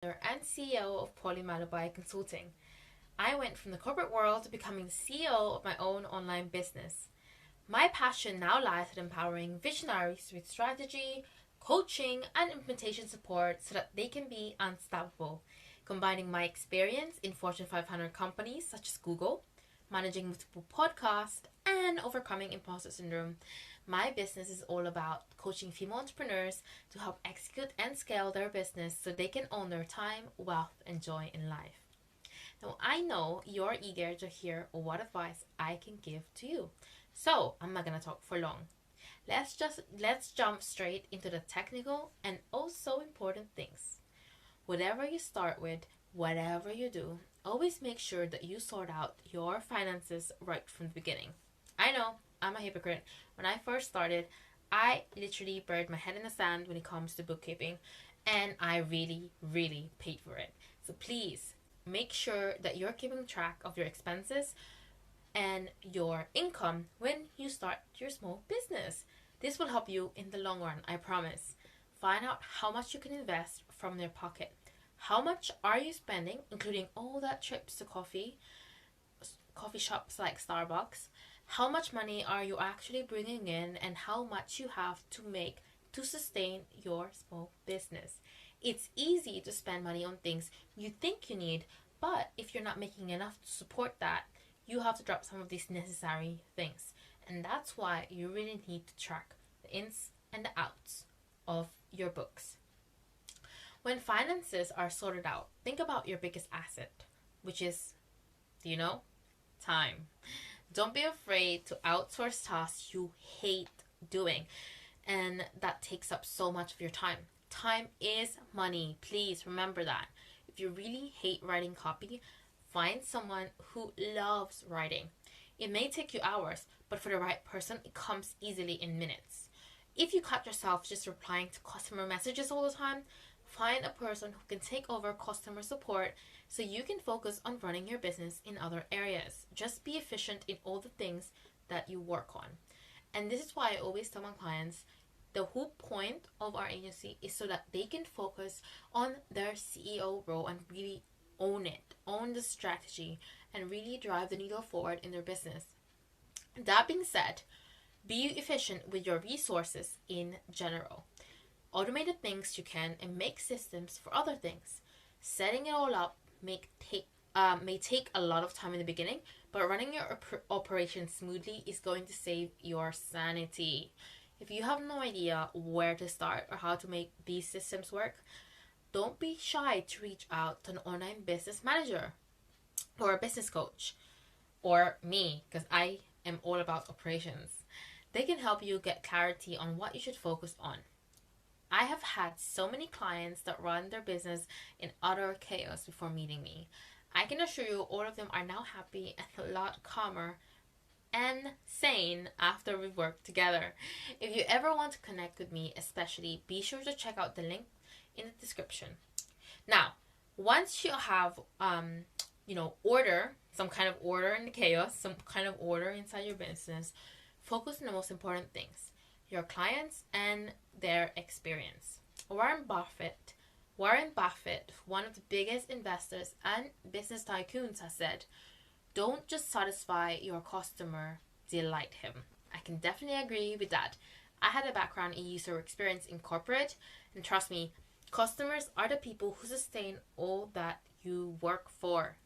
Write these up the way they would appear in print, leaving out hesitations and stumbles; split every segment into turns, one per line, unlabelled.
and CEO of Paulie Malabai Consulting. I went from the corporate world to becoming the CEO of my own online business. My passion now lies in empowering visionaries with strategy, coaching, and implementation support so that they can be unstoppable, combining my experience in Fortune 500 companies such as Google, managing multiple podcasts, and overcoming imposter syndrome. My business is all about coaching female entrepreneurs to help execute and scale their business so they can own their time, wealth, and joy in life. Now, I know you're eager to hear what advice I can give to you. So, I'm not going to talk for long. Let's jump straight into the technical and also important things. Whatever you start with, whatever you do, always make sure that you sort out your finances right from the beginning. I know, I'm a hypocrite. When I first started, I literally buried my head in the sand when it comes to bookkeeping, and I really, really paid for it. So please make sure that you're keeping track of your expenses and your income when you start your small business. This will help you in the long run, I promise. Find out how much you can invest from your pocket. How much are you spending, including all that trips to coffee shops like Starbucks? How much money are you actually bringing in, and how much you have to make to sustain your small business? It's easy to spend money on things you think you need, but if you're not making enough to support that, you have to drop some of these necessary things. And that's why you really need to track the ins and the outs of your books. When finances are sorted out, think about your biggest asset, which is, do you know? Time. Don't be afraid to outsource tasks you hate doing and that takes up so much of your time. Time is money. Please remember that. If you really hate writing copy, find someone who loves writing. It may take you hours, but for the right person, it comes easily in minutes. If you cut yourself just replying to customer messages all the time, find a person who can take over customer support so you can focus on running your business in other areas. Just be efficient in all the things that you work on. And this is why I always tell my clients the whole point of our agency is so that they can focus on their CEO role and really own it, own the strategy, and really drive the needle forward in their business. That being said, be efficient with your resources in general. Automate the things you can and make systems for other things. Setting it all up may take a lot of time in the beginning, but running your operation smoothly is going to save your sanity. If you have no idea where to start or how to make these systems work, don't be shy to reach out to an online business manager or a business coach or me, because I am all about operations. They can help you get clarity on what you should focus on. I have had so many clients that run their business in utter chaos before meeting me. I can assure you all of them are now happy and a lot calmer and sane after we've worked together. If you ever want to connect with me, especially, be sure to check out the link in the description. Now, once you have order, some kind of order in the chaos, some kind of order inside your business, focus on the most important things: your clients and their experience. Warren Buffett, one of the biggest investors and business tycoons, has said, "Don't just satisfy your customer, delight him." I can definitely agree with that. I had a background in user experience in corporate, and trust me, customers are the people who sustain all that you work for.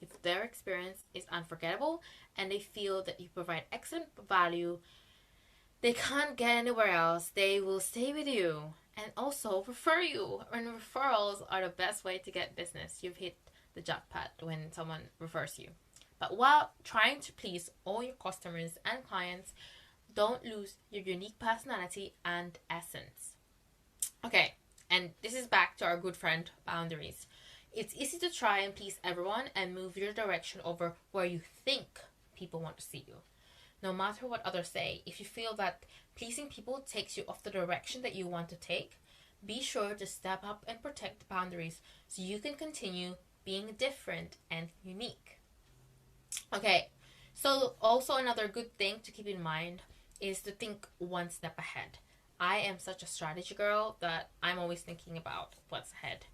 If their experience is unforgettable and they feel that you provide excellent value, they can't get anywhere else. They will stay with you and also refer you. And referrals are the best way to get business. You've hit the jackpot when someone refers you. But while trying to please all your customers and clients, don't lose your unique personality and essence. Okay, and this is back to our good friend, boundaries. It's easy to try and please everyone and move your direction over where you think people want to see you. No matter what others say, if you feel that pleasing people takes you off the direction that you want to take, be sure to step up and protect the boundaries so you can continue being different and unique. Okay, so also another good thing to keep in mind is to think one step ahead. I am such a strategy girl that I'm always thinking about what's ahead.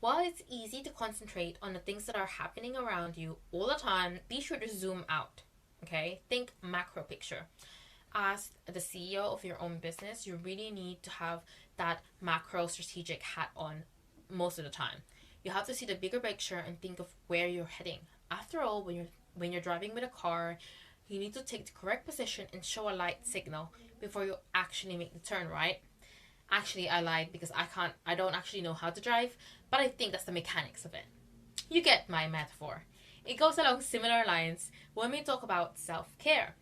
While it's easy to concentrate on the things that are happening around you all the time, be sure to zoom out. Okay? Think macro picture. As the CEO of your own business, you really need to have that macro strategic hat on most of the time. You have to see the bigger picture and think of where you're heading. After all, when you're driving with a car, you need to take the correct position and show a light signal before you actually make the turn, right? Actually, I lied because I don't actually know how to drive, but I think that's the mechanics of it. You get my metaphor. It goes along similar lines when we talk about self-care.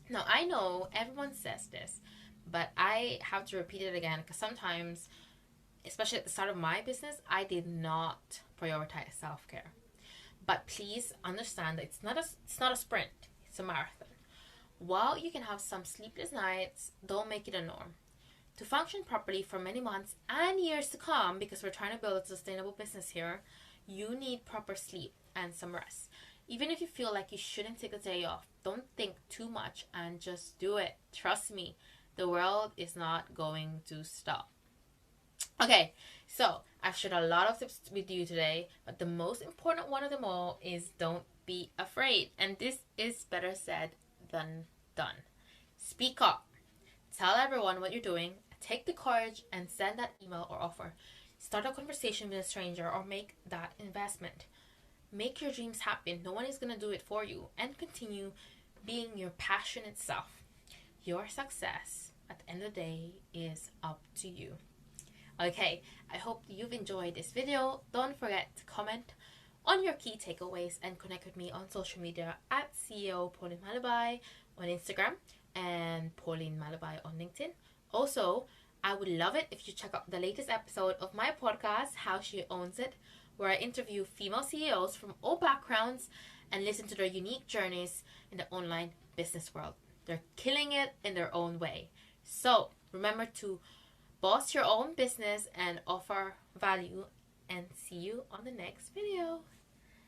Now, I know everyone says this, but I have to repeat it again because sometimes, especially at the start of my business, I did not prioritize self-care. But please understand that it's not a sprint, it's a marathon. While you can have some sleepless nights, don't make it a norm. To function properly for many months and years to come, because we're trying to build a sustainable business here, you need proper sleep and some rest. Even if you feel like you shouldn't take a day off, don't think too much and just do it. Trust me, the world is not going to stop. Okay, so I've shared a lot of tips with you today, but the most important one of them all is don't be afraid. And this is better said than done. Speak up. Tell everyone what you're doing. Take the courage and send that email or offer. Start a conversation with a stranger or make that investment. Make your dreams happen. No one is going to do it for you. And continue being your passionate self. Your success at the end of the day is up to you. Okay, I hope you've enjoyed this video. Don't forget to comment on your key takeaways and connect with me on social media at CEO Pauline Malabai on Instagram and Pauline Malabai on LinkedIn. Also, I would love it if you check out the latest episode of my podcast, How She Owns It, where I interview female CEOs from all backgrounds and listen to their unique journeys in the online business world. They're killing it in their own way. So remember to boss your own business and offer value, and see you on the next video.